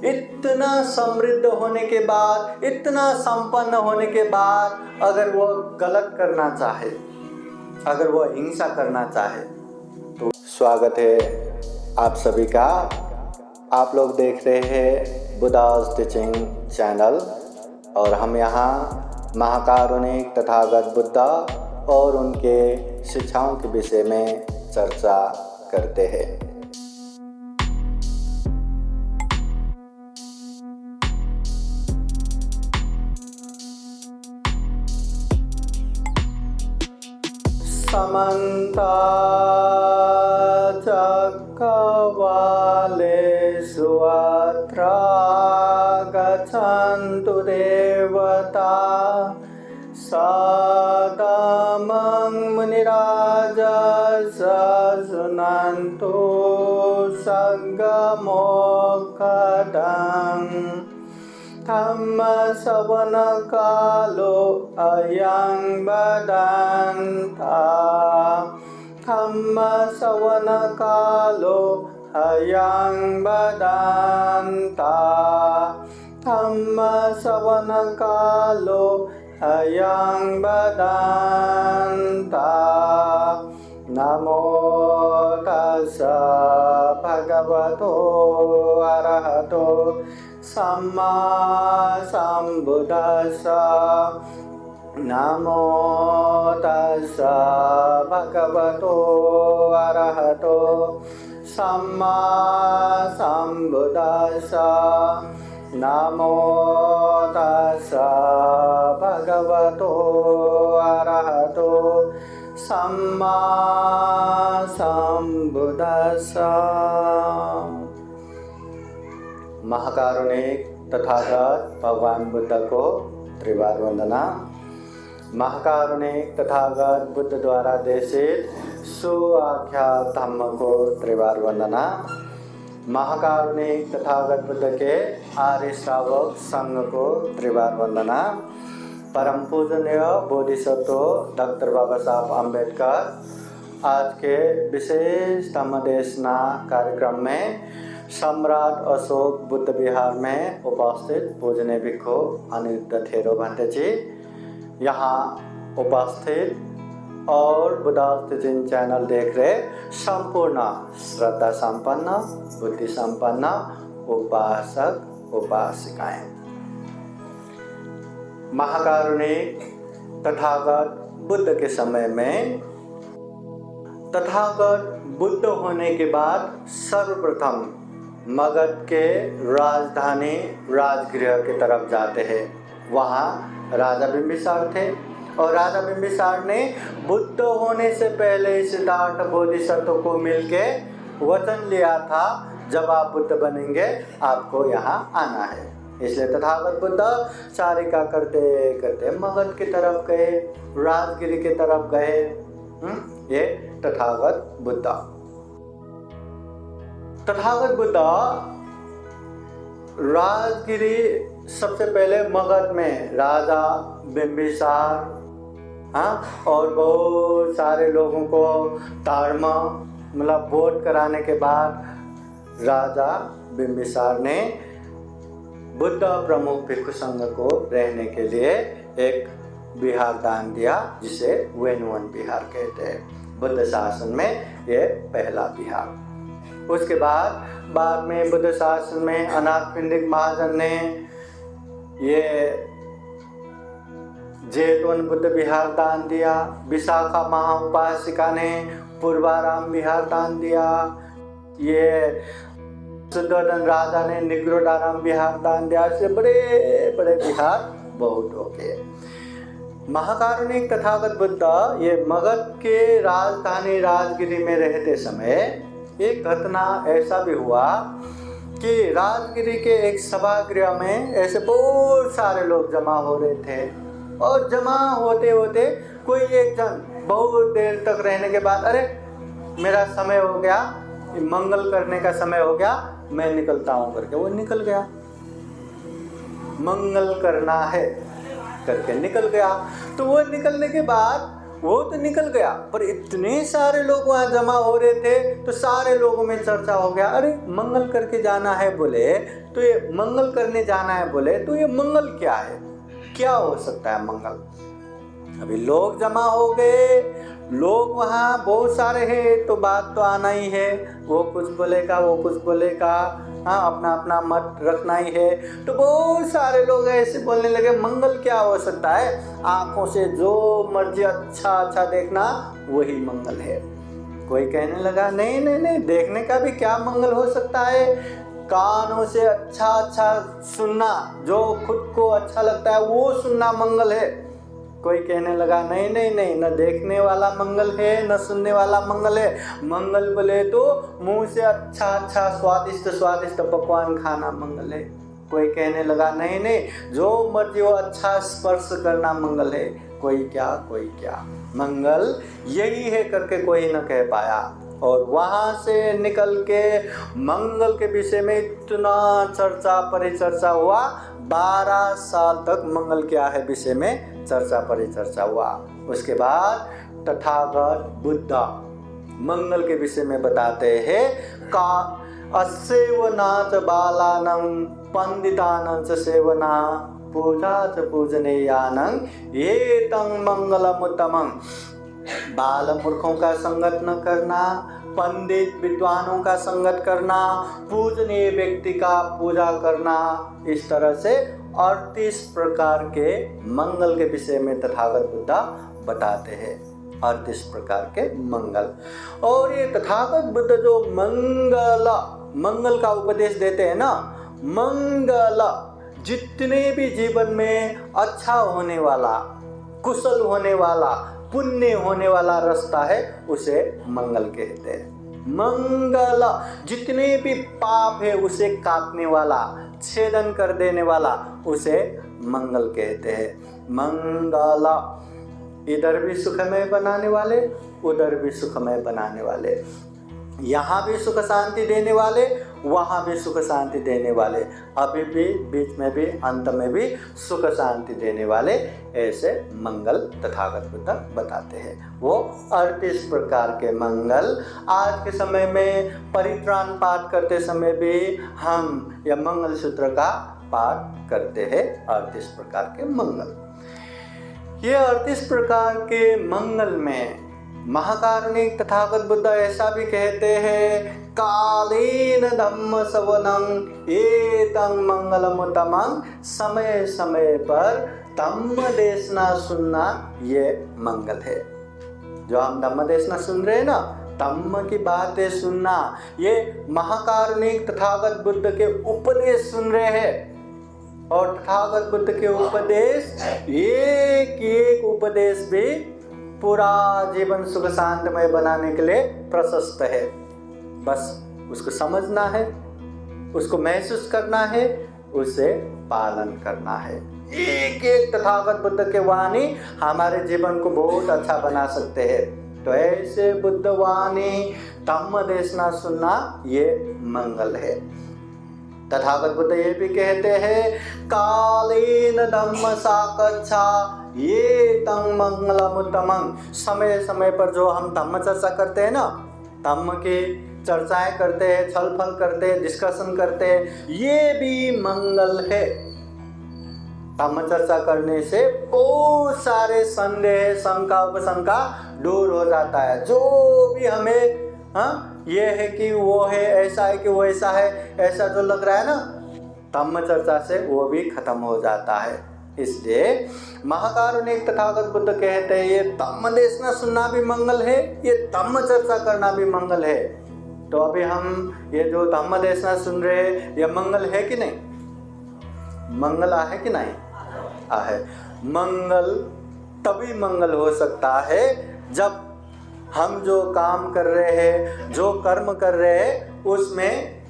इतना समृद्ध होने के बाद, इतना संपन्न होने के बाद, अगर वो गलत करना चाहे, अगर वो हिंसा करना चाहे, तो स्वागत है आप सभी का। आप लोग देख रहे हैं बुद्धास टीचिंग चैनल और हम यहाँ महाकारुणिक तथागत बुद्ध और उनके शिक्षाओं के विषय में चर्चा करते हैं। समन्त चक्रवालेषु अत्र गच्छन्तु देवता सदमं मुनिराजः शृण्वन्तु सद्गमोक्षदम् धम्मश्रवणकालो अयं बदन्ता धम्मश्रवणकालो अयं बदन्ता धम्मश्रवणकालो अयं बदन्ता। नमो तस्स भगवतो अरहतो सम्मा सम्बुद्दस्स। नमो तस्स भगवतो अरहतो सम्मा सम्बुद्दस्स। नमो तस्स भगवतो अरहतो सम्मा सम्बुद्दस्स। महाकारुणिक तथागत भगवान बुद्ध को त्रिवार वंदना। महाकारुणिक तथागत बुद्ध द्वारा देशित सुआख्यात धम्म को त्रिवार वंदना। महाकारुणिक तथागत बुद्ध के आर्य श्रावक संघ को त्रिवार वंदना। परम पूजनीय बोधिसत्व डॉक्टर बाबा साहब अम्बेडकर आज के विशेष धम्मदेशना कार्यक्रम में सम्राट अशोक बुद्ध विहार में उपस्थित पूजनीय भिक्षु अनिरुद्ध थेरो भंटे जी यहाँ उपस्थित और बुद्धास टीचिंग चैनल देख रहे संपूर्ण श्रद्धा संपन्न बुद्धि संपन्न उपासक उपासिकाएं। महाकारुणिक तथागत बुद्ध के समय में तथागत बुद्ध होने के बाद सर्वप्रथम मगध के राजधानी राजगृह की तरफ जाते हैं। वहाँ राजा बिंबिसार थे और राजा बिंबिसार ने बुद्ध होने से पहले सिद्धार्थ बोधिसत्व को मिलके वचन लिया था, जब आप बुद्ध बनेंगे आपको यहाँ आना है। इसलिए तथागत बुद्ध चारिका करते करते मगध की तरफ गए, राजगिरी की तरफ गए। ये तथागत बुद्ध। तथागत बुद्ध राजगिरी सबसे पहले मगध में राजा बिंबिसार और बहुत सारे लोगों को ताड़म मतलब वोट कराने के बाद राजा बिंबिसार ने बुद्ध प्रमुख भिक्षु संघ को रहने के लिए एक विहार दान दिया, जिसे वेनुवन विहार कहते हैं। बुद्ध शासन में ये पहला विहार। उसके बाद में बुद्ध शासन में अनाथपिंडिक महाजन ने ये जेतवन बुद्ध विहार दान दिया। विशाखा महाउपासिका ने पूर्वाराम विहार दान दिया। ये शुद्धोधन राजा ने निग्रोधाराम विहार दान दिया। ऐसे बड़े बड़े विहार बहुत हो गए। महाकारुणिक तथागत बुद्ध ये मगध के राजधानी राजगिरी में रहते समय एक घटना ऐसा भी हुआ कि राजगिरी के एक सभागृह में ऐसे बहुत सारे लोग जमा हो रहे थे और जमा होते होते कोई एक जन बहुत देर तक रहने के बाद, अरे मेरा समय हो गया, मंगल करने का समय हो गया, मैं निकलता हूँ करके वो निकल गया। मंगल करना है करके निकल गया। तो वो निकलने के बाद वो तो निकल गया, पर इतने सारे लोग वहाँ जमा हो रहे थे तो सारे लोगों में चर्चा हो गया, अरे मंगल करके जाना है बोले तो ये मंगल करने जाना है बोले तो ये मंगल क्या है, क्या हो सकता है मंगल। अभी लोग जमा हो गए, लोग वहाँ बहुत सारे हैं तो बात तो आना ही है, वो कुछ बोलेगा वो कुछ बोलेगा, हाँ अपना अपना मत रखना ही है। तो बहुत सारे लोग ऐसे बोलने लगे मंगल क्या हो सकता है, आंखों से जो मर्जी अच्छा अच्छा देखना वही मंगल है। कोई कहने लगा नहीं नहीं नहीं, देखने का भी क्या मंगल हो सकता है, कानों से अच्छा अच्छा सुनना, जो खुद को अच्छा लगता है वो सुनना मंगल है। कोई कहने लगा नहीं नहीं नहीं, न देखने वाला मंगल है न सुनने वाला मंगल है, मंगल बोले तो मुंह से अच्छा अच्छा स्वादिष्ट स्वादिष्ट पकवान खाना मंगल है। कोई कहने लगा नहीं नहीं, जो मर्जी हो अच्छा स्पर्श करना मंगल है। कोई क्या मंगल यही है करके कोई न कह पाया। और वहाँ से निकल के मंगल के विषय में इतना चर्चा परिचर्चा हुआ, 12 साल तक मंगल क्या है विषय में चर्चा परिचर्चा हुआ। उसके बाद तथागत बुद्ध मंगल के विषय में बताते हैं, का असेवनाच बालानं पंडितानं च सेवना पूजा च पूजनीयानं एतं मंगलमुत्तमं। बाल मूर्खों का संगत न करना, पंडित विद्वानों का संगत करना, पूजनीय व्यक्ति का पूजा करना, इस तरह से 38 प्रकार के मंगल के विषय में तथागत बुद्ध बताते हैं। 38 प्रकार के मंगल। और ये तथागत बुद्ध जो मंगल का उपदेश देते हैं ना, मंगल जितने भी जीवन में अच्छा होने वाला, कुशल होने वाला, पुण्य होने वाला रास्ता है उसे मंगल कहते हैं। मंगल जितने भी पाप है उसे काटने वाला, छेदन कर देने वाला, उसे मंगल कहते हैं। मंगल इधर भी सुखमय बनाने वाले, उधर भी सुखमय बनाने वाले, यहाँ भी सुख शांति देने वाले, वहाँ भी सुख शांति देने वाले, अभी भी बीच में भी अंत में भी सुख शांति देने वाले, ऐसे मंगल तथागत बुद्ध बताते हैं। वो 38 प्रकार के मंगल आज के समय में परित्राण पाठ करते समय भी हम यह मंगल सूत्र का पाठ करते हैं। 38 प्रकार के मंगल, ये 38 प्रकार के मंगल में महाकारुणिक तथागत बुद्ध ऐसा भी कहते हैं, कालेन धम्म सवनं एतं मंगलमुत्तमं। समय समय पर धम्म देशना सुनना ये मंगल है। जो हम धम्म देशना सुन रहे हैं ना, धम्म की बातें सुनना, ये महाकारुणिक तथागत बुद्ध के उपदेश सुन रहे हैं। और तथागत बुद्ध के उपदेश, एक एक उपदेश भी पूरा जीवन सुख शांतिमय बनाने के लिए प्रशस्त है। बस उसको समझना है, उसको महसूस करना है, उसे पालन करना है। एक एक तथागत बुद्ध के वाणी हमारे जीवन को बहुत अच्छा बना सकते हैं। तो ऐसे बुद्ध वाणी धम्म देशना सुनना ये मंगल है। तथागत बुद्ध ये भी कहते हैं, कालेन धम्म साकच्छा ये तं मंगलमुत्तमं। समय समय पर जो हम धम्म चर्चा करते हैं ना, धम्म की चर्चाएं करते हैं, छल फल करते हैं, डिस्कशन करते हैं, ये भी मंगल है। धम्म चर्चा करने से बहुत सारे संदेह शंका उपशंका दूर हो जाता है। जो भी हमें ये है कि वो है, ऐसा है कि वो ऐसा है, ऐसा जो लग रहा है ना, धम्म चर्चा से वो भी खत्म हो जाता है। इसलिए महाकारुणिक तथागत बुद्ध कहते हैं, ये धम्म देशना सुनना भी मंगल है, ये धम्म चर्चा करना भी मंगल है। तो अभी हम ये जो धम्म देशना सुन रहे हैं, ये मंगल है कि नहीं? मंगल आहे कि नहीं आहे? मंगल तभी मंगल हो सकता है जब हम जो काम कर रहे हैं, जो कर्म कर रहे हैं, उसमें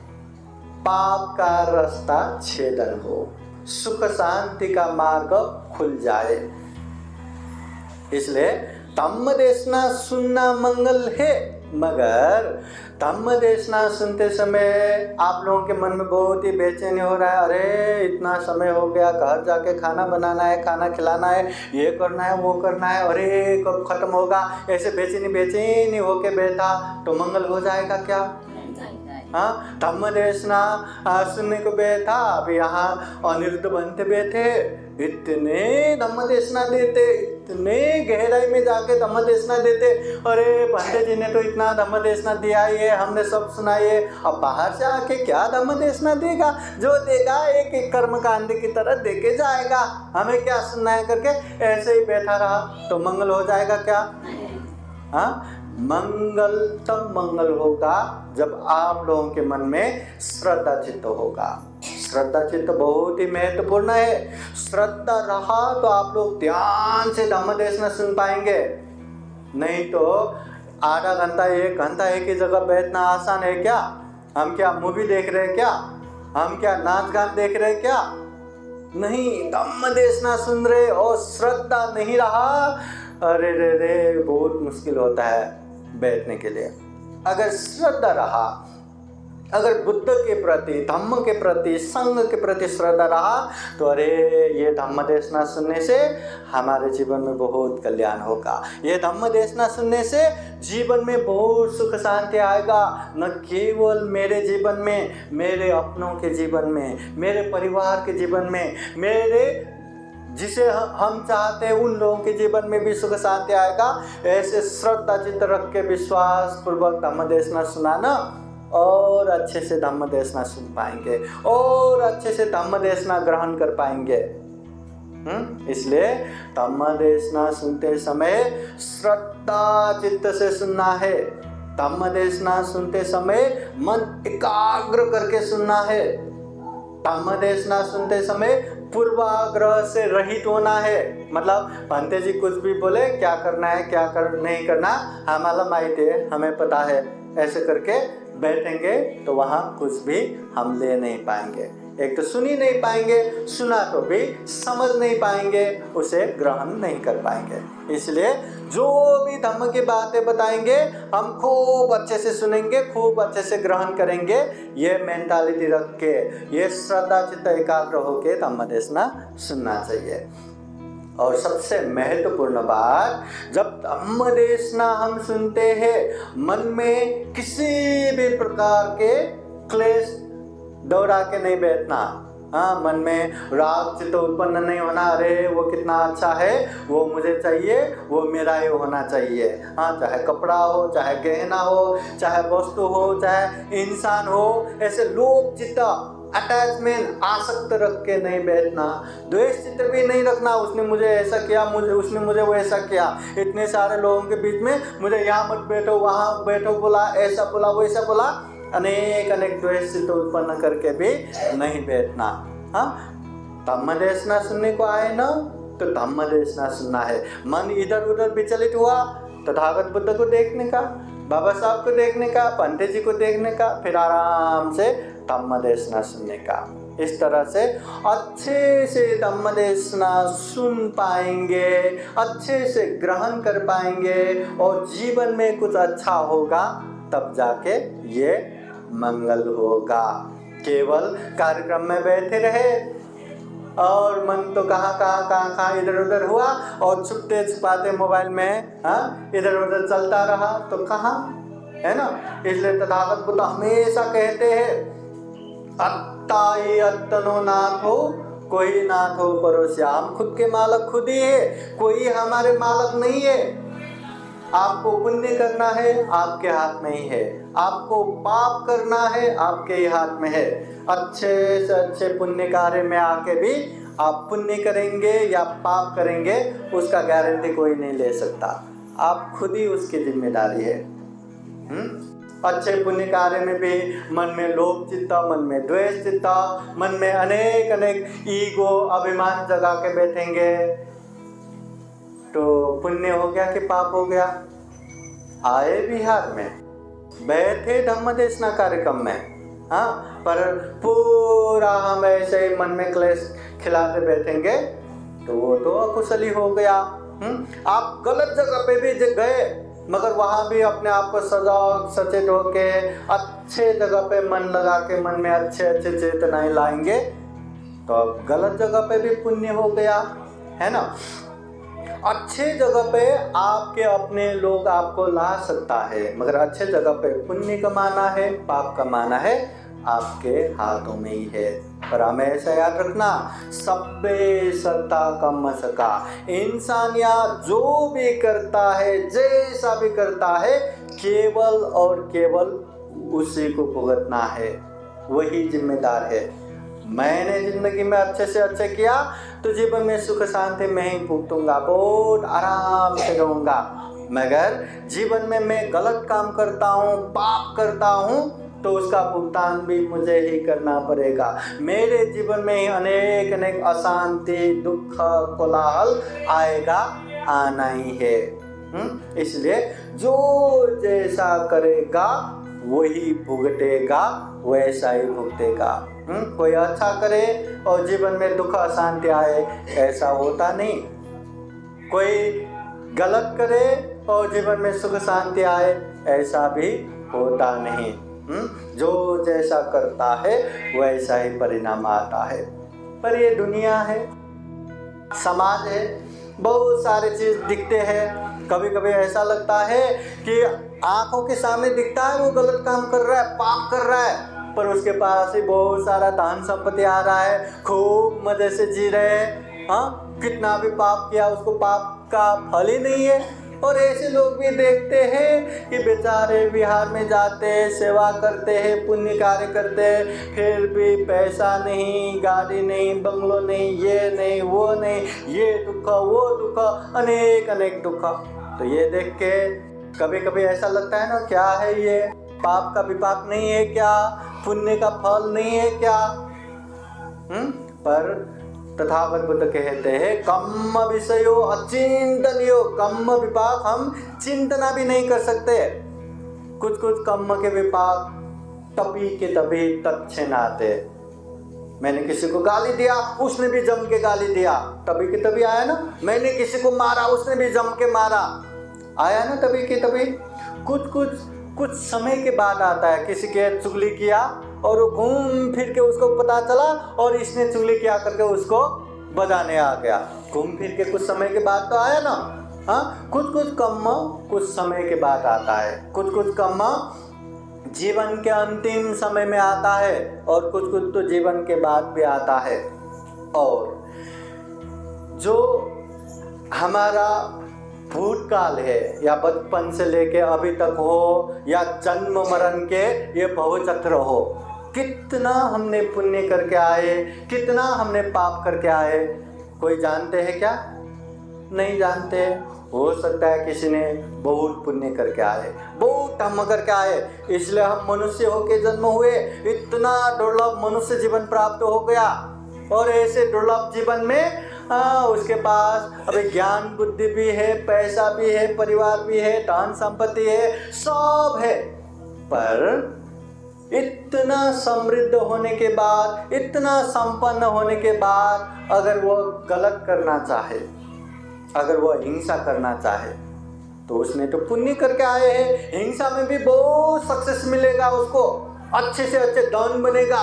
पाप का रास्ता छेदन हो, सुख शांति का मार्ग खुल जाए। इसलिए धम्म देशना सुनना मंगल है, मगर धम्म देशना सुनते समय आप लोगों के मन में बहुत ही बेचैनी हो रहा है, अरे इतना समय हो गया, घर जाके खाना बनाना है, खाना खिलाना है, ये करना है, वो करना है, अरे कब खत्म होगा, ऐसे बेचैनी बेचैनी होके बैठा तो मंगल हो जाएगा क्या? हाँ, धम्म देशना सुनने को बैठा, अब यहाँ अनिरुद्ध बनते बैठे, इतने धम्म देशना देते, इतने गहराई में जाके धम्म देशना देते, अरे पंडित जी ने तो इतना धम्म देशना दिया ये, हमने सब सुनाइए, अब बाहर से आके क्या धम्म देशना देगा? जो देगा एक एक कर्मकांड की तरह देके जाएगा, हमें क्या सुनना है करके ऐसे ही बैठा रहा तो मंगल हो जाएगा क्या? हाँ, मंगल तब मंगल होगा जब आप लोगों के मन में श्रद्धा चित्त होगा। श्रद्धा चित्त बहुत ही महत्वपूर्ण है। श्रद्धा रहा तो आप लोग ध्यान से धम्म देशना सुन पाएंगे, नहीं तो आधा घंटा एक घंटा एक ही जगह बैठना आसान है क्या? हम क्या मूवी देख रहे हैं क्या? हम क्या नाच गान देख रहे हैं क्या? नहीं, धम्म देशना सुन रहे और श्रद्धा नहीं रहा, अरे रे रे बहुत मुश्किल होता है बैठने के लिए। अगर श्रद्धा रहा, अगर बुद्ध के प्रति, धम्म के प्रति, संघ के प्रति श्रद्धा रहा तो अरे ये धम्म देशना सुनने से हमारे जीवन में बहुत कल्याण होगा, ये धम्म देशना सुनने से जीवन में बहुत सुख शांति आएगा, न केवल मेरे जीवन में, मेरे अपनों के जीवन में, मेरे परिवार के जीवन में, मेरे जिसे हम चाहते हैं उन लोगों के जीवन में भी सुख शांति आएगा। ऐसे श्रद्धा चित्त रख के विश्वास पूर्वक धम्म देशना सुनाना और अच्छे से धम्म देशना सुन पाएंगे और अच्छे से धम्म देशना ग्रहण कर पाएंगे। इसलिए धम्म देशना सुनते समय श्रद्धा चित्त से सुनना है। धम्म देशना सुनते समय मन एकाग्र करके सुनना है। धम्म देशना सुनते समय पूर्वाग्रह से रहित होना है। मतलब पंडित जी कुछ भी बोले, क्या करना है क्या नहीं करना हमारा माहित है, हमें पता है, ऐसे करके बैठेंगे तो वहाँ कुछ भी हम ले नहीं पाएंगे। एक तो सुन ही नहीं पाएंगे, सुना तो भी समझ नहीं पाएंगे, उसे ग्रहण नहीं कर पाएंगे। इसलिए जो भी धम्म की बातें बताएंगे हम खूब अच्छे से सुनेंगे, खूब अच्छे से ग्रहण करेंगे। ये मेंटालिटी रख के, ये श्रद्धा चित्त एकाग्र होके धम्म देशना सुनना चाहिए। और सबसे महत्वपूर्ण बात, जब धम्म देशना हम सुनते हैं मन में किसी भी प्रकार के क्लेश दौड़ा के नहीं बैठना। हाँ, मन में राग चित्त उत्पन्न नहीं होना, अरे वो कितना अच्छा है, वो मुझे चाहिए, वो मेरा ही होना चाहिए। हाँ, चाहे कपड़ा हो, चाहे गहना हो, चाहे वस्तु हो, चाहे इंसान हो, ऐसे लोभ चित्त अटैचमेंट आसक्त रख के नहीं बैठना। द्वेष चित्त भी नहीं रखना, उसने मुझे ऐसा किया, उसने मुझे वो ऐसा किया, इतने सारे लोगों के बीच में मुझे यहाँ मत बैठो, वहाँ बैठो बोला, ऐसा बोला, वैसा बोला, अनेक अनेक द्वेष चित्त उत्पन्न करके भी नहीं बैठना। हाँ, धम्म देशना सुनने को आए ना तो धम्म देशना सुनना है। मन इधर उधर विचलित हुआ तो तथागत बुद्ध को देखने का, बाबा साहब को देखने का, पंडित जी को देखने का, फिर आराम से धम्म देशना सुनने का। इस तरह से अच्छे से धम्म देशना सुन पाएंगे, अच्छे से ग्रहण कर पाएंगे और जीवन में कुछ अच्छा होगा, तब जाके ये मंगल होगा। केवल कार्यक्रम में बैठे रहे और मन तो कहाँ इधर उधर हुआ और छुपते छुपाते मोबाइल में इधर उधर चलता रहा तो कहाँ, है ना। इसलिए तथागत बुद्ध हमेशा कहते हैं, अत्ता ही अत्तनो नाथ हो, कोई नाथ हो परोश्याम। खुद के मालक खुद ही है, कोई हमारे मालक नहीं है। आपको पुण्य करना है, आपके हाथ में ही है। आपको पाप करना है, आपके ही हाथ में है। अच्छे से अच्छे पुण्य कार्य में आके भी आप पुण्य करेंगे या पाप करेंगे, उसका गारंटी कोई नहीं ले सकता। आप खुद ही उसकी जिम्मेदारी है। अच्छे पुण्य कार्य में भी मन में लोभ चित्ता, मन में द्वेष चित्ता, मन में अनेक अनेक ईगो अभिमान जगा के बैठेंगे तो पुण्य हो गया कि पाप हो गया। आए बिहार में, बैठे धम्म देशना कार्यक्रम में, हाँ, पर पूरा हम ऐसे ही मन में क्लेश खिलाते बैठेंगे तो वो तो अकुशली हो गया। आप गलत जगह पे भी गए मगर वहाँ भी अपने आप को सचेत होके अच्छे जगह पे मन लगा के मन में अच्छे अच्छे चेतनाएं लाएंगे तो अब गलत जगह पे भी पुण्य हो गया, है ना। अच्छे जगह पे आपके अपने लोग आपको ला सकता है, मगर अच्छे जगह पे पुण्य कमाना है, पाप कमाना है, आपके हाथों में ही है। पर हमें ऐसा याद रखना, सब्बे सत्ता कम सका, इंसान या जो भी करता है, जैसा भी करता है, केवल और केवल उसी को भुगतना है, वही जिम्मेदार है। मैंने जिंदगी में अच्छे से अच्छे किया तो जीवन में सुख शांति मैं ही भुगतूंगा, बहुत आराम से रहूंगा। मगर जीवन में मैं गलत काम करता हूँ, पाप करता हूँ, तो उसका भुगतान भी मुझे ही करना पड़ेगा। मेरे जीवन में ही अनेक अनेक अशांति, दुख, कोलाहल आएगा, आना ही है। इसलिए जो जैसा करेगा वही भुगतेगा, वैसा ही भुगतेगा। कोई अच्छा करे और जीवन में दुख अशांति आए, ऐसा होता नहीं। कोई गलत करे और जीवन में सुख शांति आए, ऐसा भी होता नहीं। जो जैसा करता है वैसा ही परिणाम आता है। पर ये दुनिया है, समाज है, बहुत सारे चीज दिखते हैं। कभी कभी ऐसा लगता है कि आंखों के सामने दिखता है वो गलत काम कर रहा है, पाप कर रहा है, पर उसके पास ही बहुत सारा धन संपत्ति आ रहा है, खूब मजे से जी रहे हैं। हाँ, कितना भी पाप किया उसको पाप का फल ही नहीं है। और ऐसे लोग भी देखते हैं कि बेचारे बिहार में जाते हैं, सेवा करते हैं, पुण्य कार्य करते हैं, फिर भी पैसा नहीं, गाड़ी नहीं, बंगलो नहीं, ये नहीं, वो नहीं, ये दुख, वो दुख, अनेक अनेक दुख। तो ये देख के कभी कभी ऐसा लगता है ना, क्या है ये, पाप का विपाक नहीं है क्या, पुण्य का फल नहीं है क्या। पर तथागत बुद्ध कहते हैं, कम्म विषयो अचिंतनीयो, कम्म विपाक हम चिंतना भी नहीं कर सकते। कुछ कुछ कम्म के विपाक तभी के तभी तत्क्षणाते। मैंने किसी को गाली दिया, उसने भी जम के गाली दिया, तभी के तभी आया ना। मैंने किसी को मारा, उसने भी जम के मारा, आया ना तभी के तभी। कुछ समय के बाद आता है। किसी के चुगली किया और वो घूम फिर के उसको पता चला और इसने चुगली किया करके उसको बजाने आ गया। घूम फिर के कुछ समय के बाद तो आया ना। हाँ, कुछ कर्म कुछ समय के बाद आता है, कुछ कर्म जीवन के अंतिम समय में आता है और कुछ तो जीवन के बाद भी आता है। और जो हमारा भूतकाल है या बचपन से लेके अभी तक हो या जन्म मरण के ये बहुचक्र हो, कितना हमने पुण्य करके आए, कितना हमने पाप करके आए, कोई जानते हैं क्या? नहीं जानते। हो सकता है किसी ने बहुत पुण्य करके आए, बहुत धर्म करके आए, इसलिए हम मनुष्य होके जन्म हुए, इतना दुर्लभ मनुष्य जीवन प्राप्त हो गया। और ऐसे दुर्लभ जीवन में उसके पास अभी ज्ञान बुद्धि भी है, पैसा भी है, परिवार भी है, धन संपत्ति है, सब है, पर इतना समृद्ध होने के बाद, इतना संपन्न होने के बाद अगर वो गलत करना चाहे, अगर वो हिंसा करना चाहे, तो उसने तो पुण्य करके आए हैं। हिंसा में भी बहुत सक्सेस मिलेगा उसको, अच्छे से अच्छे डॉन बनेगा।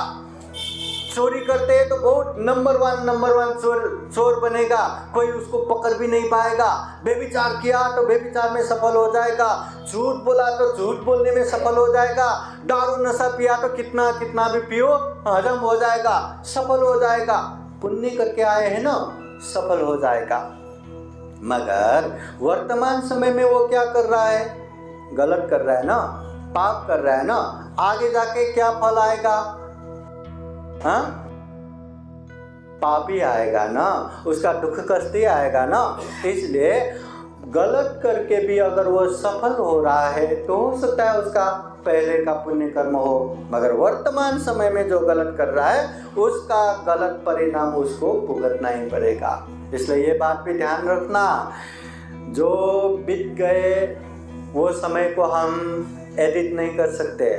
चोरी करते हैं तो बहुत नंबर वन चोर बनेगा, कोई उसको पकड़ भी नहीं पाएगा। बेविचार किया तो बेविचार में सफल हो जाएगा, झूठ बोला तो झूठ बोलने में सफल हो जाएगा, दारू नशा पिया तो कितना भी पियो हजम हो जाएगा, सफल हो जाएगा। पुण्य करके आए हैं ना, सफल हो जाएगा। मगर वर्तमान समय में वो क्या कर रहा है? गलत कर रहा है ना, पाप कर रहा है ना, आगे जाके क्या फल आएगा? हाँ, पापी आएगा ना, उसका दुख कष्ट ही आएगा ना। इसलिए गलत करके भी अगर वो सफल हो रहा है तो हो सकता है उसका पहले का पुण्य कर्म हो, मगर वर्तमान समय में जो गलत कर रहा है उसका गलत परिणाम उसको भुगतना ही पड़ेगा। इसलिए ये बात भी ध्यान रखना, जो बीत गए वो समय को हम एडिट नहीं कर सकते,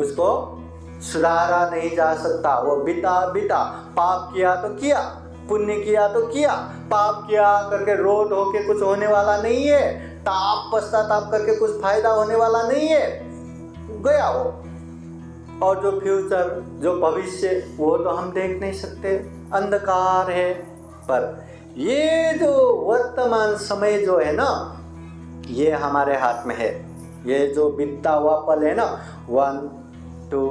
उसको सुधारा नहीं जा सकता। वो बीता, पाप किया तो किया, पुण्य किया तो किया। पाप किया करके रोध होके कुछ होने वाला नहीं है, ताप पश्चाताप करके कुछ फायदा होने वाला नहीं है, गया वो। और जो फ्यूचर, जो भविष्य, वो तो हम देख नहीं सकते, अंधकार है। पर ये जो वर्तमान समय जो है ना, ये हमारे हाथ में है। ये जो बीतता हुआ पल है ना, 1 2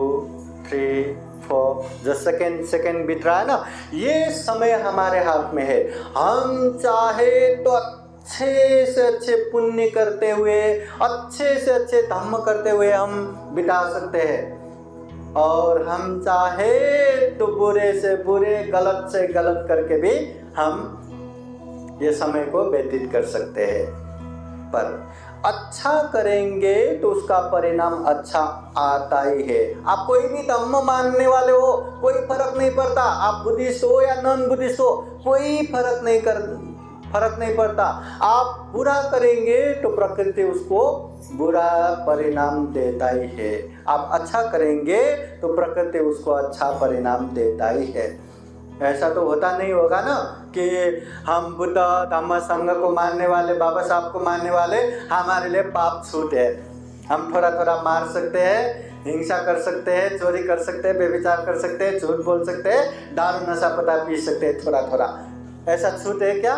3 4, जो सेकेंड बीत रहा है ना, ये समय हमारे हाथ में है। हम चाहे तो अच्छे से अच्छे पुण्य करते हुए, अच्छे से अच्छे धर्म करते हुए हम बिता सकते हैं, और हम चाहे तो बुरे से बुरे, गलत से गलत करके भी हम ये समय को व्यतीत कर सकते हैं। पर अच्छा करेंगे तो उसका परिणाम अच्छा आता ही है। आप कोई भी धर्म मानने वाले हो, कोई फर्क नहीं पड़ता, आप बुद्धिस्ट हो या नॉन बुद्धिस्ट हो, कोई फर्क नहीं पड़ता। आप बुरा करेंगे तो प्रकृति उसको बुरा परिणाम देता ही है। आप अच्छा करेंगे तो प्रकृति उसको अच्छा परिणाम देता ही है। ऐसा तो होता नहीं होगा ना कि हम बुद्ध धम्म संघ को मानने वाले, बाबा साहब को मानने वाले, हमारे लिए पाप छूट है, हम थोड़ा थोड़ा मार सकते हैं, हिंसा कर सकते हैं, चोरी कर सकते हैं, व्यभिचार कर सकते हैं, झूठ बोल सकते हैं, दारू नशा पता पी सकते हैं थोड़ा थोड़ा, ऐसा छूट है क्या?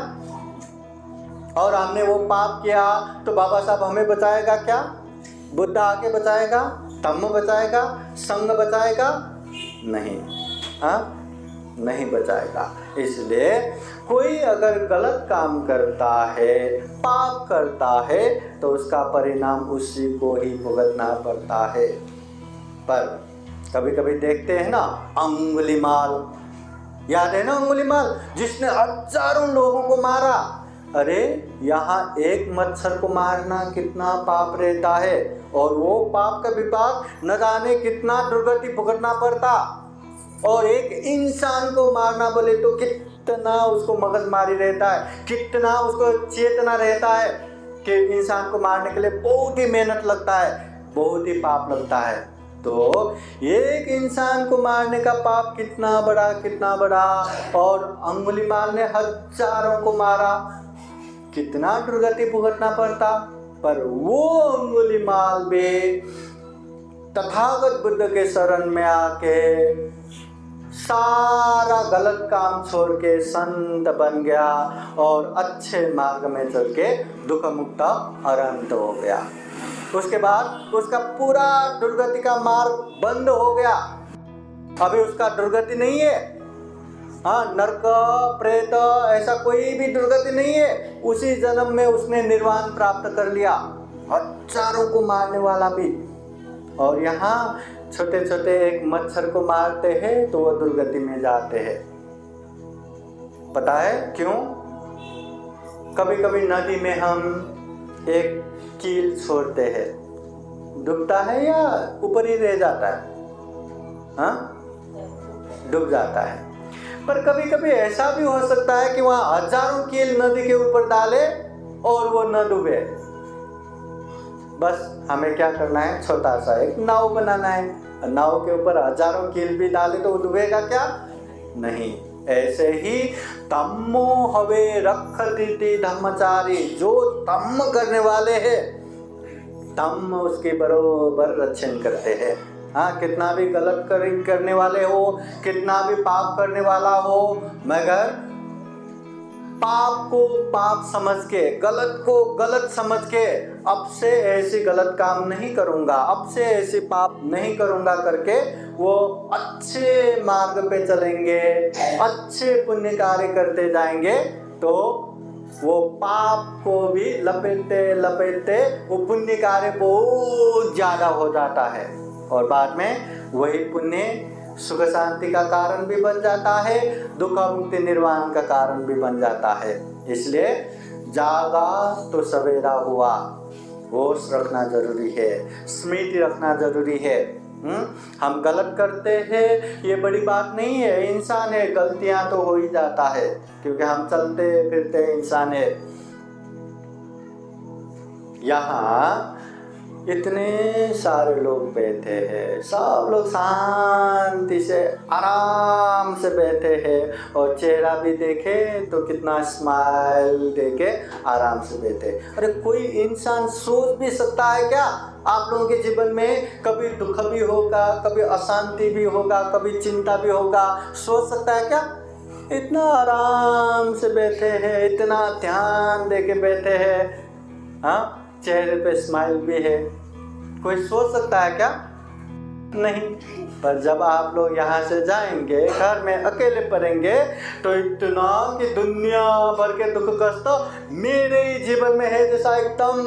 और हमने वो पाप किया तो बाबा साहब हमें बचाएगा क्या? बुद्ध आके बचाएगा? धम्म बचाएगा? संघ बचाएगा? नहीं, हाँ, नहीं बचाएगा। इसलिए कोई अगर गलत काम करता है, पाप करता है, तो उसका परिणाम उसी को ही भुगतना पड़ता है। पर कभी कभी देखते हैं ना, अंगुलीमाल, याद है ना अंगुलीमाल, जिसने हजारों लोगों को मारा। अरे यहाँ एक मच्छर को मारना कितना पाप रहता है, और वो पाप का विपाक न जाने कितना दुर्गति भुगतना पड़ता। और एक इंसान को मारना बोले तो कितना उसको मगजमारी रहता है, कितना उसको चेतना रहता है कि इंसान को मारने के लिए बहुत ही मेहनत लगता है, बहुत ही पाप लगता है। तो एक इंसान को मारने का पाप कितना बड़ा, और अंगुलीमाल ने हजारों को मारा, कितना दुर्गति भुगतना पड़ता। पर वो अंगुलीमाल भी तथागत बुद्ध के शरण में आके सारा गलत काम छोड़ के संत बन गया, और अच्छे मार्ग में चल के दुख मुक्त अरहंत हो गया। उसके बाद उसका पूरा दुर्गति का मार्ग बंद हो गया, अभी उसका दुर्गति नहीं है। हाँ, नरक प्रेत ऐसा कोई भी दुर्गति नहीं है। उसी जन्म में उसने निर्वाण प्राप्त कर लिया, हजारों को मारने वाला भी। और यहाँ छोटे छोटे एक मच्छर को मारते हैं तो वो दुर्गति में जाते हैं। पता है क्यों? कभी कभी नदी में हम एक कील छोड़ते हैं, डूबता है या ऊपर ही रह जाता है? हाँ, डूब जाता है। पर कभी कभी ऐसा भी हो सकता है कि वहाँ हजारों कील नदी के ऊपर डाले और वो न डूबे। बस हमें क्या करना है, छोटा सा एक नाव बनाना है। नाव के ऊपर हजारों कील भी डाले तो डूबेगा क्या? नहीं। ऐसे ही धम्मो हवे रक्षति धम्मचारी, जो धम्म करने वाले हैं धम्म उसके बरोबर रक्षण करते हैं। हाँ, कितना भी गलत करने वाले हो, कितना भी पाप करने वाला हो, मगर पाप को पाप समझ के, गलत को गलत समझ के, अब से ऐसी गलत काम नहीं करूँगा, अब से ऐसी पाप नहीं करूँगा करके वो अच्छे मार्ग पे चलेंगे, अच्छे पुण्य कार्य करते जाएंगे, तो वो पाप को भी लपेटते लपेटते वो पुण्य कार्य बहुत ज़्यादा हो जाता है, और बाद में वही पुण्य सुख शांति का कारण भी बन जाता है, दुख मुक्ति निर्वाण का कारण भी बन जाता है। इसलिए जागा तो सवेरा हुआ, होश रखना जरूरी है, स्मृति रखना जरूरी है। हम गलत करते हैं ये बड़ी बात नहीं है, इंसान है, गलतियां तो हो ही जाता है, क्योंकि हम चलते फिरते इंसान है। यहाँ इतने सारे लोग बैठे हैं, सब लोग शांति से आराम से बैठे हैं और चेहरा भी देखे तो कितना स्माइल देके आराम से बैठे। अरे कोई इंसान सोच भी सकता है क्या आप लोगों के जीवन में कभी दुख भी होगा, कभी अशांति भी होगा, कभी चिंता भी होगा? सोच सकता है क्या? इतना आराम से बैठे हैं, इतना ध्यान देके बैठे हैं, हाँ, चेहरे पे स्माइल भी है। कोई सोच सकता है क्या? नहीं। पर जब आप लोग यहाँ से जाएंगे, घर में अकेले पड़ेंगे, तो इतना कि दुनिया भर के दुख कष्ट मेरे ही जीवन में है जैसा एकदम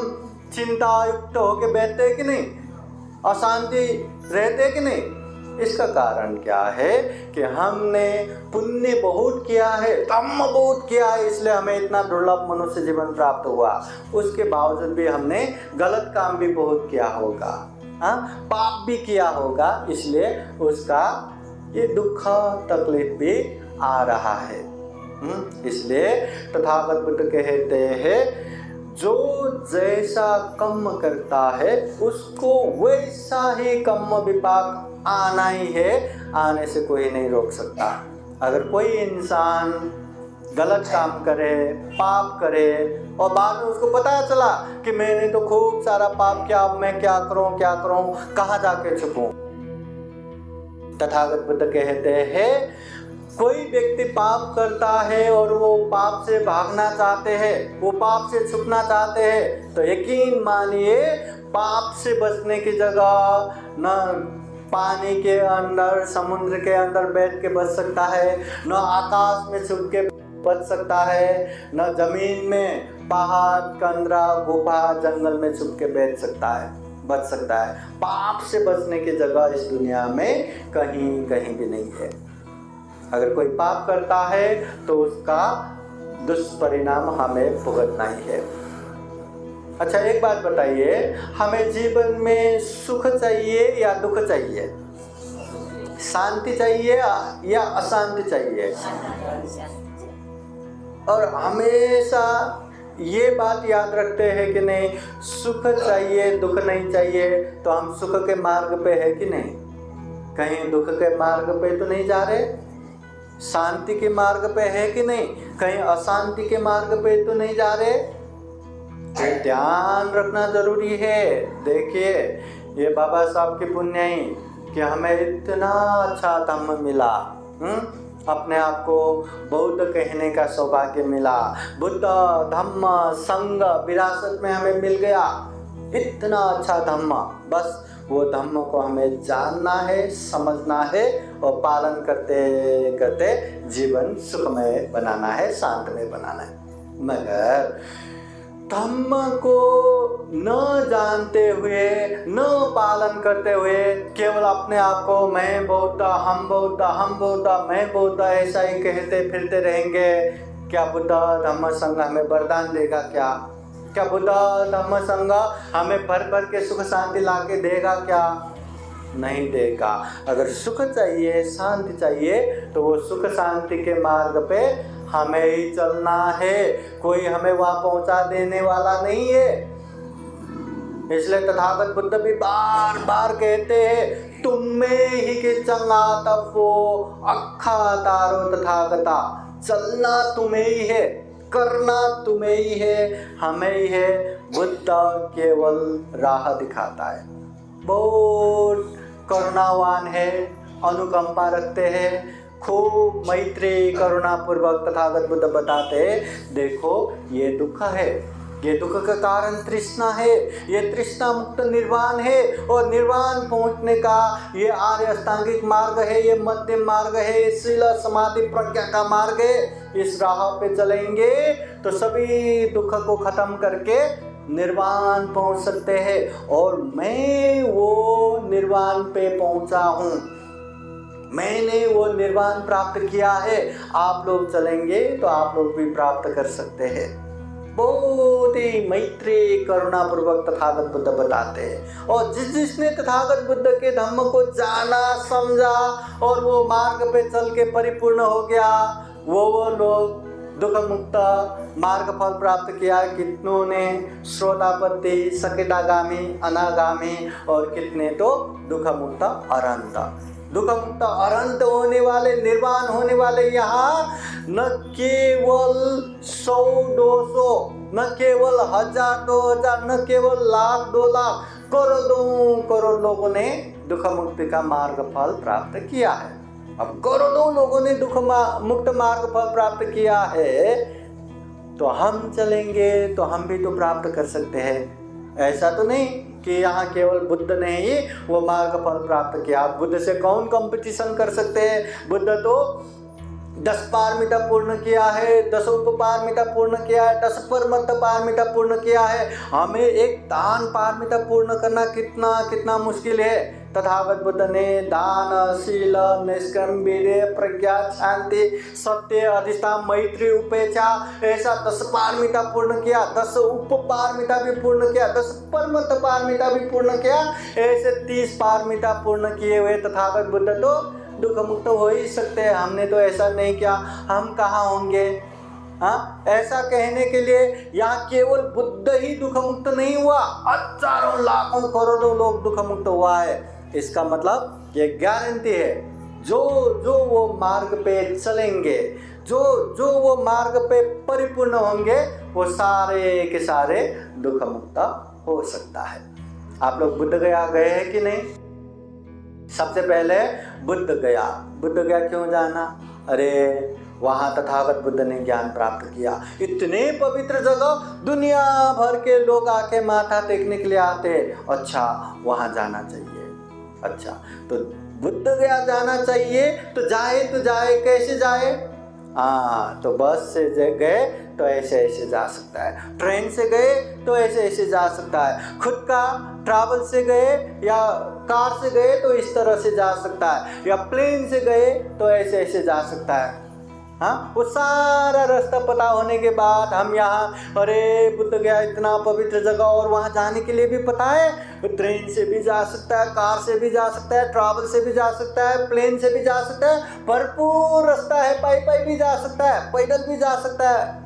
चिंता युक्त होके बैठते कि नहीं, अशांति रहते कि नहीं? इसका कारण क्या है कि हमने पुण्य बहुत किया है, धम्म बहुत किया है, इसलिए हमें इतना दुर्लभ मनुष्य जीवन प्राप्त हुआ। उसके बावजूद भी हमने गलत काम भी बहुत किया होगा, हाँ, पाप भी किया होगा, इसलिए उसका ये दुख तकलीफ भी आ रहा है। इसलिए तथागत बुद्ध कहते हैं जो जैसा कर्म करता है उसको वैसा ही कर्म विपाक आना ही है, आने से कोई नहीं रोक सकता। अगर कोई इंसान गलत काम करे, पाप करे और बाद में उसको पता चला कि मैंने तो खूब सारा पाप किया, अब मैं क्या करूं, कहाँ जाके छुपूं? तथागत बुद्ध कहते हैं कोई व्यक्ति पाप करता है और वो पाप से भागना चाहते हैं, वो पाप से छुपना चाहते हैं, तो यकीन मानिए पाप से बचने की जगह न पानी के अंदर, समुद्र के अंदर बैठ के बच सकता है, न आकाश में छुप के बच सकता है, न जमीन में, पहाड़, कंदरा, गुफा, जंगल में छुप के बैठ सकता है, बच सकता है। पाप से बचने की जगह इस दुनिया में कहीं कहीं भी नहीं है। अगर कोई पाप करता है तो उसका दुष्परिणाम हमें भुगतना ही है। अच्छा एक बात बताइए, हमें जीवन में सुख चाहिए या दुख चाहिए? शांति चाहिए या अशांति चाहिए? और हमेशा ये बात याद रखते हैं कि नहीं, सुख चाहिए दुख नहीं चाहिए, तो हम सुख के मार्ग पे है कि नहीं? कहीं दुख के मार्ग पे तो नहीं जा रहे? शांति के मार्ग पे है कि नहीं? कहीं अशांति के मार्ग पे तो नहीं जा रहे? ध्यान रखना जरूरी है। देखिए ये बाबा साहब की पुण्य ही कि हमें इतना अच्छा धम्म मिला, अपने आप को बौद्ध कहने का सौभाग्य मिला, बुद्ध धम्म संग विरासत में हमें मिल गया, इतना अच्छा धम्म। बस वो धम्म को हमें जानना है, समझना है और पालन करते करते जीवन सुखमय बनाना है, शांतमय बनाना है। मगर धम्म को न जानते हुए, न पालन करते हुए, केवल अपने आप को मैं बौद्ध, हम बौद्ध, मैं बौद्ध ऐसा ही कहते फिरते रहेंगे, क्या बुद्ध धम्म संघ हमें वरदान देगा? क्या बुद्ध धम्म संघ हमें भर भर के सुख शांति ला के देगा? क्या नहीं देगा। अगर सुख चाहिए, शांति चाहिए, तो वो सुख शांति के मार्ग पे हमें ही चलना है, कोई हमें वहां पहुंचा देने वाला नहीं है। इसलिए तथागत बुद्ध भी बार बार कहते हैं तुम में ही के चंगा तपो अखा तारो तथागता, चलना तुम्हें ही है, करना तुम्हें ही है, हमें ही है। बुद्ध केवल राह दिखाता है, बहुत करुणावान है, अनुकंपा रखते हैं, खूब मैत्री करुणा पूर्वक तथागत बुद्ध बताते हैं देखो ये दुख है, ये दुख का कारण तृष्णा है, ये तृष्णा मुक्त निर्वाण है, और निर्वाण पहुंचने का ये आर्य अष्टांगिक मार्ग है, ये मध्यम मार्ग है, शील समाधि प्रज्ञा का मार्ग है। इस राह पे चलेंगे तो सभी दुख को खत्म करके निर्वाण पहुंच सकते हैं। और मैं वो निर्वाण पे पहुंचा हूँ, मैंने वो निर्वाण प्राप्त किया है। आप लोग चलेंगे तो आप लोग भी प्राप्त कर सकते हैं। बहुत ही मैत्री करुणा पूर्वक तथागत बुद्ध बताते हैं। और जिसने तथागत बुद्ध के धम्म को जाना, समझा और वो मार्ग पे चल के परिपूर्ण हो गया, वो लोग दुख मुक्त मार्ग फल प्राप्त किया, कितनों ने श्रोतापत्ति, सकितागामी, अनागामी और कितने तो दुख मुक्त अनंत। दुख मुक्त अनंत होने वाले, निर्वाण होने वाले यहाँ न केवल 100-200, न केवल 1000-2000, न केवल लाख 2 लाख, करोड़ों करोड़ लोगों ने दुख मुक्ति का मार्ग फल प्राप्त किया है। अब करोड़ों लोगों ने दुख मुक्त मार्ग फल प्राप्त किया है, तो हम चलेंगे तो हम भी तो प्राप्त कर सकते हैं। ऐसा तो नहीं कि यहाँ केवल बुद्ध ने ही वो मार्ग फल प्राप्त किया। बुद्ध से कौन कंपटीशन कर सकते हैं? बुद्ध तो 10 पारमिता पूर्ण किया है, 10 उपपारमिता पूर्ण किया है, 10 परमत्त पारमिता पूर्ण किया है। हमें एक दान पारमिता पूर्ण करना कितना कितना मुश्किल है। तथागत बुद्ध ने दान, शील, निष्कर्म, वीर्य, प्रज्ञा, शांति, सत्य, अधिष्ठान, मैत्री, उपेक्षा, ऐसा 10 पारमिता पूर्ण किया, 10 उपपारमिता भी पूर्ण किया, 10 परमत्त पारमिता भी पूर्ण किया। ऐसे 30 पारमिता पूर्ण किए हुए तथागत बुद्ध तो दुख मुक्त हो ही सकते हैं। हमने तो ऐसा नहीं किया, हम कहाँ होंगे? हाँ, ऐसा कहने के लिए यहाँ केवल बुद्ध ही दुख मुक्त नहीं हुआ, हजारों लाखों करोड़ों लोग दुख मुक्त हुआ है। इसका मतलब ये गारंटी है, जो जो वो मार्ग पे चलेंगे, जो जो वो मार्ग पे परिपूर्ण होंगे, वो सारे के सारे दुख मुक्त हो सकता है। आप लोग बुद्ध गया गए हैं कि नहीं? सबसे पहले बुद्ध गया क्यों जाना? अरे वहाँ तथागत बुद्ध ने ज्ञान प्राप्त किया। इतने पवित्र जगह, दुनिया भर के लोग आके माथा टेकने के लिए आते। अच्छा, वहाँ जाना चाहिए। अच्छा, तो बुद्ध गया जाना चाहिए, तो जाए कैसे जाए? हाँ, तो बस से गए तो ऐसे ऐसे जा सकता है, ट्रेन से गए तो ऐसे ऐसे जा सकता है, खुद का ट्रैवल से गए या कार से गए तो इस तरह से जा सकता है, या प्लेन से गए तो ऐसे ऐसे जा सकता है। हाँ, वो सारा रास्ता पता होने के बाद हम यहाँ, अरे बुद्ध गया इतना पवित्र जगह, और वहाँ जाने के लिए भी पता है, ट्रेन से भी जा सकता है, कार से भी जा सकता है, ट्रैवल से भी जा सकता है, प्लेन से भी जा सकता है, भरपूर रास्ता है, पाई भी जा सकता है, पैदल भी जा सकता है।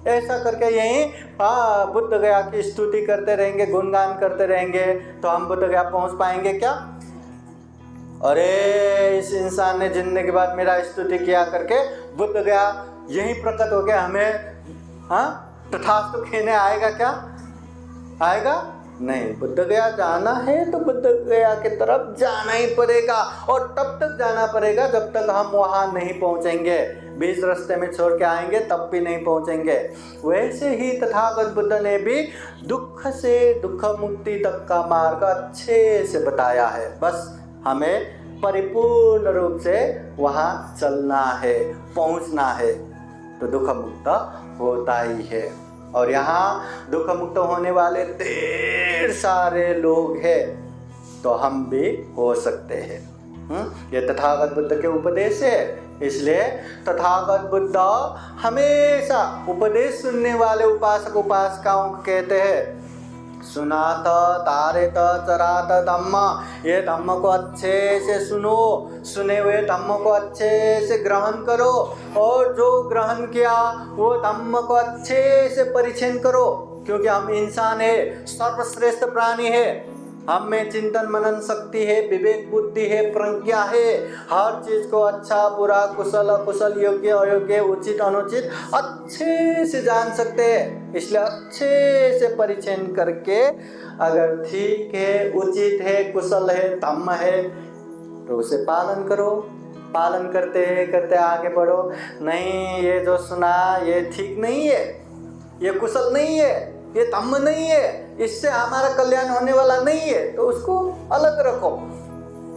ऐसा करके यहीं बुद्ध गया की स्तुति करते रहेंगे, गुणगान करते रहेंगे, तो हम बुद्ध गया पहुँच पाएंगे क्या? अरे इस इंसान ने जिंदगी बाद मेरा स्तुति किया करके बुद्ध गया यही प्रकट हो गया, हमें तथास्तु कहने आएगा क्या? आएगा नहीं। बुद्ध गया जाना है तो बुद्ध गया की तरफ जाना ही पड़ेगा, और तब तक जाना पड़ेगा जब तक हम वहाँ नहीं पहुँचेंगे। बीच रास्ते में छोड़ के आएंगे तब भी नहीं पहुँचेंगे। वैसे ही तथागत बुद्ध ने भी दुख से दुख मुक्ति तक का मार्ग अच्छे से बताया है। बस हमें परिपूर्ण रूप से वहाँ चलना है, पहुँचना है, तो दुख मुक्त होता ही है। और यहाँ दुख मुक्त होने वाले ढेर सारे लोग हैं, तो हम भी हो सकते हैं। ये तथागत बुद्ध के उपदेश है, इसलिए तथागत बुद्ध हमेशा उपदेश सुनने वाले उपासक उपासिकाओं को कहते हैं, सुनात तारेत चरात धम्म, ये धम्म को अच्छे से सुनो, सुने हुए धम्म को अच्छे से ग्रहण करो, और जो ग्रहण किया वो धम्म को अच्छे से परिचय करो, क्योंकि हम इंसान है, सर्वश्रेष्ठ प्राणी है। हम में चिंतन मनन शक्ति है, विवेक बुद्धि है, प्रज्ञा है, हर चीज को अच्छा बुरा, कुशल अकुशल, योग्य अयोग्य, उचित अनुचित अच्छे से जान सकते हैं। इसलिए अच्छे से परिचय करके अगर ठीक है, उचित है, कुशल है, धम्म है, तो उसे पालन करो। पालन करते आगे बढ़ो। नहीं, ये जो सुना ये ठीक नहीं है, ये कुशल नहीं है, ये धम्म नहीं है, इससे हमारा कल्याण होने वाला नहीं है, तो उसको अलग रखो।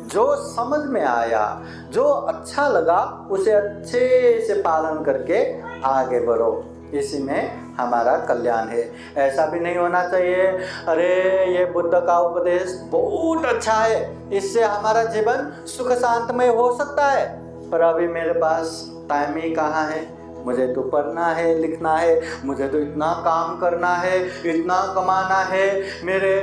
जो समझ में आया, जो अच्छा लगा, उसे अच्छे से पालन करके आगे बढ़ो। इसी में हमारा कल्याण है। ऐसा भी नहीं होना चाहिए, अरे ये बुद्ध का उपदेश बहुत अच्छा है, इससे हमारा जीवन सुख शांतमय हो सकता है, पर अभी मेरे पास टाइम ही कहाँ है, मुझे तो पढ़ना है, लिखना है, मुझे तो इतना काम करना है, इतना कमाना है, मेरे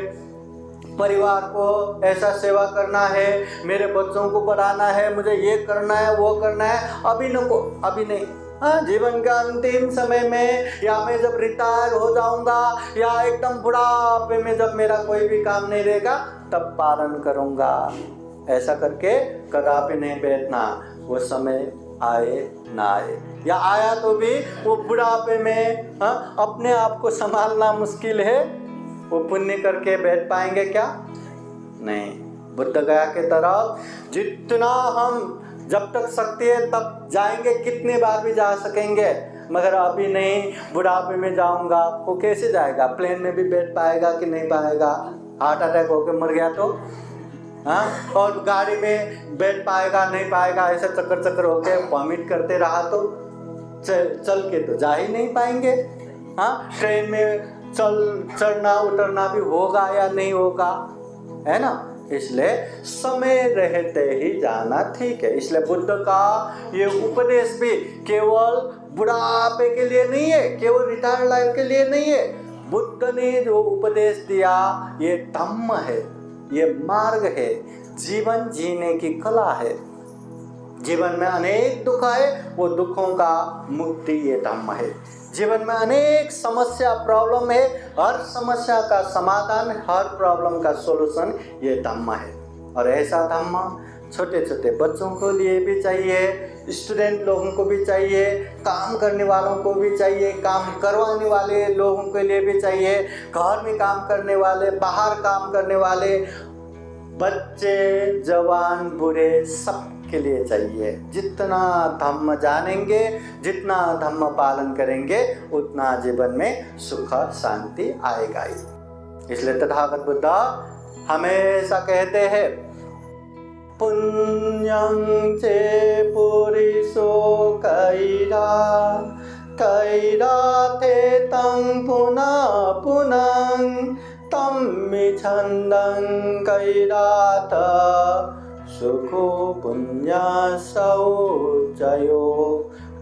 परिवार को ऐसा सेवा करना है, मेरे बच्चों को पढ़ाना है, मुझे ये करना है, वो करना है, अभी नहीं, हाँ, जीवन का अंतिम समय में, या मैं जब रिटायर हो जाऊंगा, या एकदम बुढ़ापे में जब मेरा कोई भी काम नहीं रहेगा तब पालन करूंगा, ऐसा करके कदापि नहीं बैठना। वो समय आए ना आए, या आया तो भी वो बुढ़ापे में अपने आप को संभालना मुश्किल है, वो पुण्य करके बैठ पाएंगे क्या? नहीं। बुद्ध गया के तरफ जितना हम जब तक शक्ति है तब जाएंगे, कितने बार भी जा सकेंगे, मगर अभी नहीं, बुढ़ापे में जाऊंगा। वो कैसे जाएगा? प्लेन में भी बैठ पाएगा कि नहीं पाएगा? हार्ट अटैक होकर मर गया तो हाँ, और गाड़ी में बैठ पाएगा नहीं पाएगा, ऐसा चक्कर चक्कर होके वॉमिट करते रहा तो चल के तो जा ही नहीं पाएंगे। हाँ, ट्रेन में चढ़ना उतरना भी होगा या नहीं होगा, है ना? इसलिए समय रहते ही जाना ठीक है। इसलिए बुद्ध का ये उपदेश भी केवल बुढ़ापे के लिए नहीं है, केवल रिटायर्ड लाइफ के लिए नहीं है। बुद्ध ने जो उपदेश दिया ये धम्म है, ये मार्ग है, जीवन जीने की कला है। जीवन में अनेक दुख है, वो दुखों का मुक्ति ये धम्म है। जीवन में अनेक समस्या प्रॉब्लम है, हर समस्या का समाधान, हर प्रॉब्लम का सॉल्यूशन ये धम्म है। और ऐसा धम्म छोटे छोटे बच्चों को लिए भी चाहिए, स्टूडेंट लोगों को भी चाहिए, काम करने वालों को भी चाहिए, काम करवाने वाले लोगों के लिए भी चाहिए, घर में काम करने वाले, बाहर काम करने वाले, बच्चे जवान बूढ़े सबके लिए चाहिए। जितना धम्म जानेंगे, जितना धम्म पालन करेंगे, उतना जीवन में सुख शांति आएगा ही। इसलिए तथागत बुद्ध हमेशा कहते हैं, पुण्यं चे पुरिसो कैरा कैरा थे तं पुनः पुनः तम्मि छन्दं कैराथ सुखो पुण्यसौ जयो।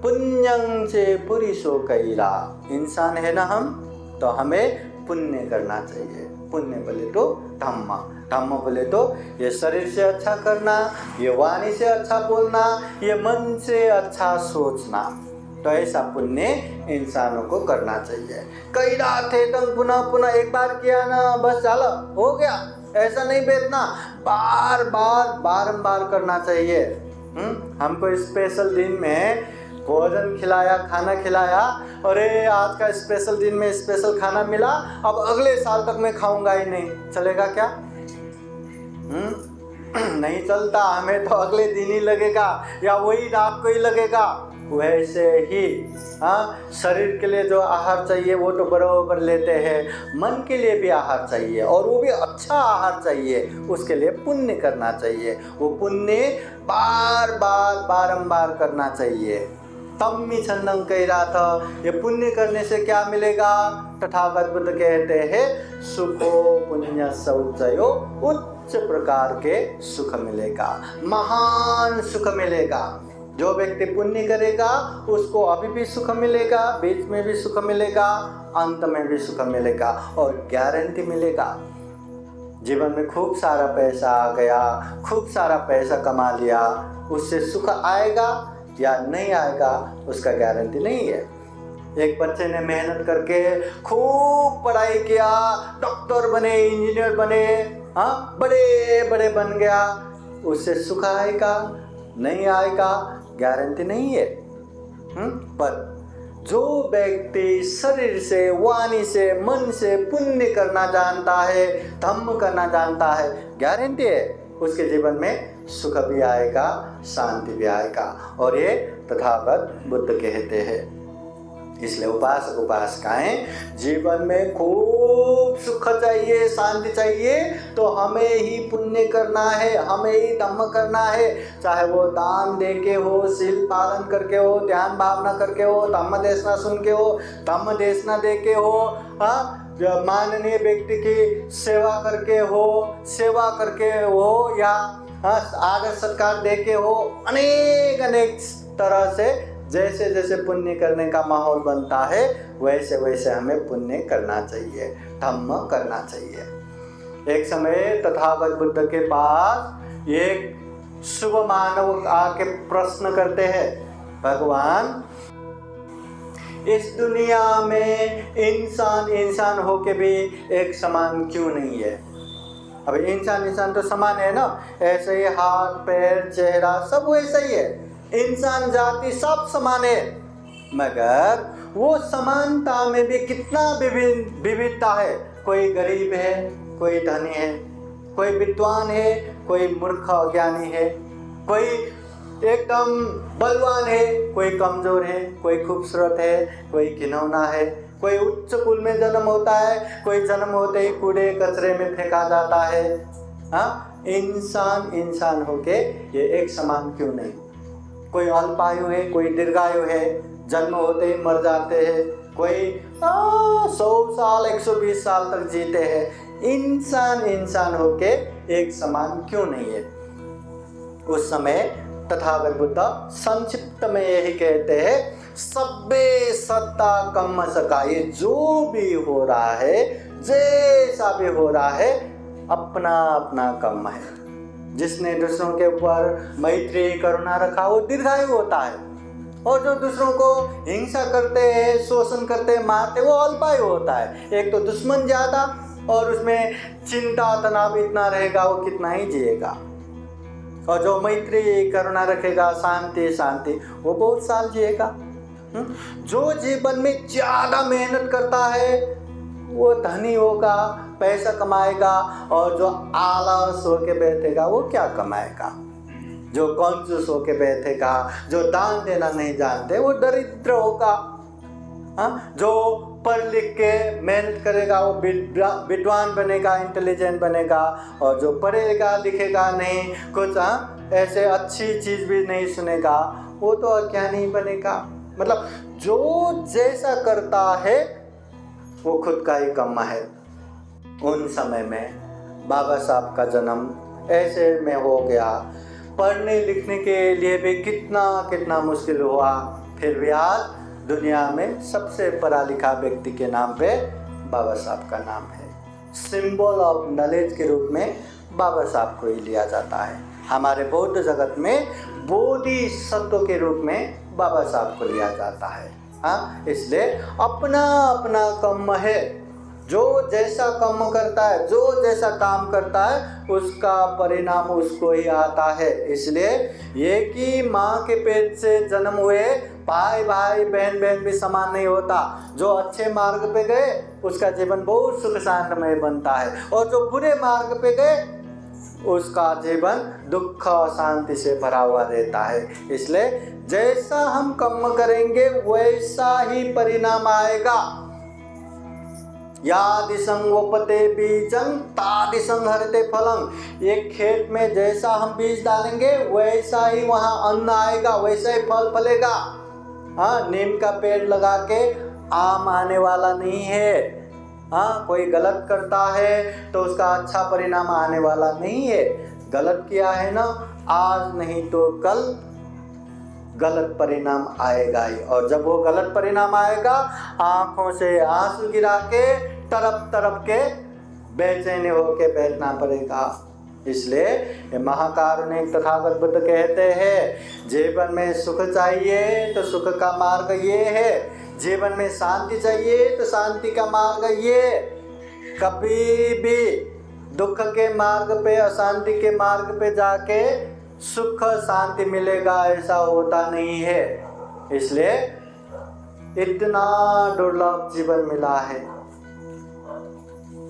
पुण्यं चे पुरिसो कैरा, इंसान है ना हम, तो हमें पुण्य करना चाहिए। पुण्य बोले तो धम्म, धम्म बोले तो ये शरीर से अच्छा करना, ये वाणी से अच्छा बोलना, ये मन से अच्छा सोचना, तो ऐसा पुण्य इंसानों को करना चाहिए। कई रात थे तुम पुनः पुनः, एक बार किया ना बस चलो हो गया, ऐसा नहीं बैठना, बार बार बारंबार करना चाहिए। हमको स्पेशल दिन में भोजन खिलाया, खाना खिलाया, अरे आज का स्पेशल दिन में स्पेशल खाना मिला, अब अगले साल तक मैं खाऊंगा ही नहीं, चलेगा क्या? नहीं चलता, हमें तो अगले दिन ही लगेगा या वही रात को ही लगेगा। वैसे ही शरीर के लिए जो आहार चाहिए वो तो बराबर लेते हैं, मन के लिए भी आहार चाहिए, और वो भी अच्छा आहार चाहिए, उसके लिए पुण्य करना चाहिए। वो पुण्य बार बार बारंबार करना चाहिए। तम्मि छन्दं कैराथ, ये पुण्य करने से क्या मिलेगा? तथागत बुद्ध कहते हैं, सुखो पुण्य शौचयो, उच्च प्रकार के सुख मिलेगा, महान सुख मिलेगा। जो व्यक्ति पुण्य करेगा उसको अभी भी सुख मिलेगा, बीच में भी सुख मिलेगा, अंत में भी सुख मिलेगा, और गारंटी मिलेगा। जीवन में खूब सारा पैसा आ गया, खूब सारा पैसा कमा लिया, उससे सुख आएगा या नहीं आएगा उसका गारंटी नहीं है। एक बच्चे ने मेहनत करके खूब पढ़ाई किया, डॉक्टर बने, इंजीनियर बने, बड़े बड़े बन गया, उससे सुख आएगा नहीं आएगा गारंटी नहीं है। पर जो व्यक्ति शरीर से, वाणी से, मन से पुण्य करना जानता है, धम्म करना जानता है, गारंटी है उसके जीवन में सुख भी आएगा, शांति भी आएगा। और ये तथागत बुद्ध कहते हैं। इसलिए उपासक उपासिकाएं जीवन में खूब सुख चाहिए, शांति चाहिए, तो हमें ही पुण्य करना है, हमें ही धम्म करना है। चाहे वो दान दे के हो, शील पालन करके हो, ध्यान भावना करके हो, धम्म देशना सुन के हो, धम्म देशना दे के हो, माननीय व्यक्ति की सेवा करके हो, या आदर सत्कार दे के हो, अनेक तरह से जैसे जैसे पुण्य करने का माहौल बनता है वैसे वैसे हमें पुण्य करना चाहिए, धम्म करना चाहिए। एक समय तथागत बुद्ध के पास एक शुभ मानव आके प्रश्न करते हैं, भगवान इस दुनिया में इंसान इंसान होके भी एक समान क्यों नहीं है? अब इंसान तो समान है ना, ऐसे ही हाथ पैर चेहरा सब वैसा ही है, इंसान जाति सब समान है, मगर वो समानता में भी कितना विविधता है। कोई गरीब है, कोई धनी है, कोई विद्वान है, कोई मूर्ख अज्ञानी है, कोई एकदम बलवान है, कोई कमजोर है, कोई खूबसूरत है, कोई घिनौना है, कोई उच्च कुल में जन्म होता है, कोई जन्म होते ही कूड़े कचरे में फेंका जाता है। हाँ, इंसान इंसान होके ये एक समान क्यों नहीं? कोई अल्पायु है, कोई दीर्घायु है, जन्म होते ही मर जाते हैं, कोई 100 साल 120 साल तक जीते हैं। इंसान इंसान होके एक समान क्यों नहीं है? उस समय तथागत बुद्ध संक्षिप्त में यही कहते हैं, सब्बे सत्ता कम सका, ये जो भी हो रहा है, जैसा भी हो रहा है, अपना अपना कर्म है। जिसने दूसरों के ऊपर मैत्री करुणा रखा वो दीर्घायु होता है, और जो दूसरों को हिंसा करते हैं, शोषण करते हैं, मारते, वो अल्पायु होता है। एक तो दुश्मन ज्यादा और उसमें चिंता तनाव इतना रहेगा, वो कितना ही जिएगा। और जो मैत्री करुणा रखेगा, शांति शांति, वो बहुत साल जिएगा। जो जीवन में ज्यादा मेहनत करता है वो धनी होगा, पैसा कमाएगा, और जो आलस होके बैठेगा वो क्या कमाएगा? जो कंजूस होके बैठेगा, जो दान देना नहीं जानते, वो दरिद्र होगा। हाँ, जो पढ़ लिख के मेहनत करेगा वो विद्वान बनेगा, इंटेलिजेंट बनेगा, और जो पढ़ेगा लिखेगा नहीं, कुछ ऐसे अच्छी चीज भी नहीं सुनेगा, वो तो अज्ञानी बनेगा। मतलब जो जैसा करता है वो खुद का ही कर्म है। उन समय में बाबा साहब का जन्म ऐसे में हो गया, पढ़ने लिखने के लिए भी कितना कितना मुश्किल हुआ, फिर भी आज दुनिया में सबसे पढ़ा लिखा व्यक्ति के नाम पे बाबा साहब का नाम है। सिंबल ऑफ नॉलेज के रूप में बाबा साहब को ही लिया जाता है। हमारे बौद्ध जगत में बोधिसत्व के रूप में बाबा साहब को लिया जाता है। हाँ, इसलिए अपना अपना कर्म है। जो जैसा कर्म करता है, जो जैसा काम करता है, उसका परिणाम उसको ही आता है। इसलिए ये कि माँ के पेट से जन्म हुए भाई भाई बहन बहन भी समान नहीं होता। जो अच्छे मार्ग पे गए उसका जीवन बहुत सुख शांतमय बनता है, और जो बुरे मार्ग पे गए उसका जीवन दुख अशांति से भरा हुआ रहता है। इसलिए जैसा हम कर्म करेंगे वैसा ही परिणाम आएगा। यादिशं वपते बीजं तादिशं हरते फलं। एक खेत में जैसा हम बीज डालेंगे वैसा ही वहाँ अन्न आएगा, वैसा ही फल फलेगा। हाँ, नीम का पेड़ लगा के आम आने वाला नहीं है। हाँ, कोई गलत करता है तो उसका अच्छा परिणाम आने वाला नहीं है। गलत किया है ना, आज नहीं तो कल गलत परिणाम आएगा ही। और जब वो गलत परिणाम आएगा, आंखों से आंसू गिरा के तरफ तरफ के बेचैन होके बैठना पड़ेगा। इसलिए महाकारुणिक तथागत बुद्ध कहते हैं, जीवन में सुख चाहिए तो सुख का मार्ग ये है, जीवन में शांति चाहिए तो शांति का मार्ग ये। कभी भी दुख के मार्ग पे, अशांति के मार्ग पे जाके सुख शांति मिलेगा ऐसा होता नहीं है। इसलिए इतना दुर्लभ जीवन मिला है।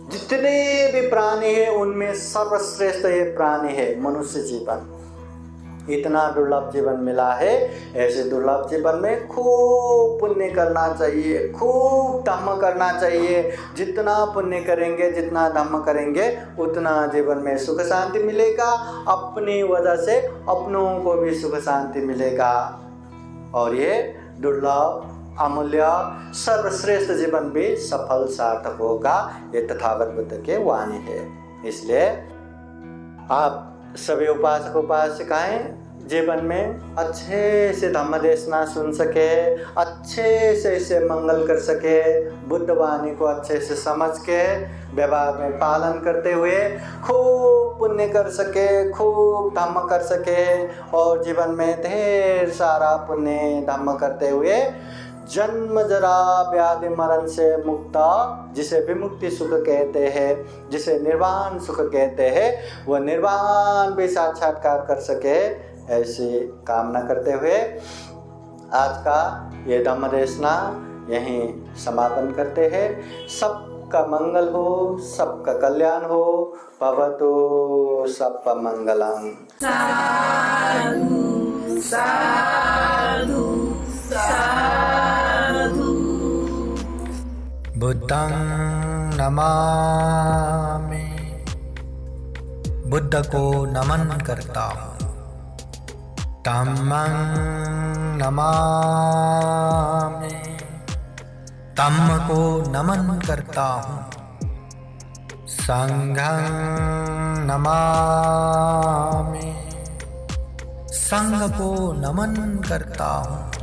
जितने भी प्राणी है उनमें सर्वश्रेष्ठ ये प्राणी है मनुष्य जीवन। इतना दुर्लभ जीवन मिला है, ऐसे दुर्लभ जीवन में खूब पुण्य करना चाहिए, खूब धम्म करना चाहिए। जितना पुण्य करेंगे, जितना धम्म करेंगे, उतना जीवन में सुख शांति मिलेगा। अपनी वजह से अपनों को भी सुख शांति मिलेगा, और ये दुर्लभ अमूल्य सर्वश्रेष्ठ जीवन भी सफल सार्थक होगा। ये तथागत बुद्ध के वाणी है। इसलिए आप सभी उपासक उपासिकाएं जीवन में अच्छे से धम्म देशना सुन सके, अच्छे से इसे मंगल कर सके, बुद्ध वाणी को अच्छे से समझ के व्यवहार में पालन करते हुए खूब पुण्य कर सके, खूब धम्म कर सके, और जीवन में ढेर सारा पुण्य धम्म करते हुए जन्म जरा व्याधि मरण से मुक्ता, जिसे विमुक्ति सुख कहते हैं, जिसे निर्वाण सुख कहते हैं, वह निर्वाण भी साक्षात्कार कर सके, ऐसी कामना करते हुए आज का ये धम्म देशना यहीं समापन करते हैं। सबका मंगल हो, सबका कल्याण हो। भवतु सबका मंगलम। साधु साधु साधु। बुद्धं नमामि, बुद्ध को नमन करता हूँ। धम्मं नमामि, धम्म को नमन करता हूँ। संघं नमामि, संघ को नमन करता हूँ।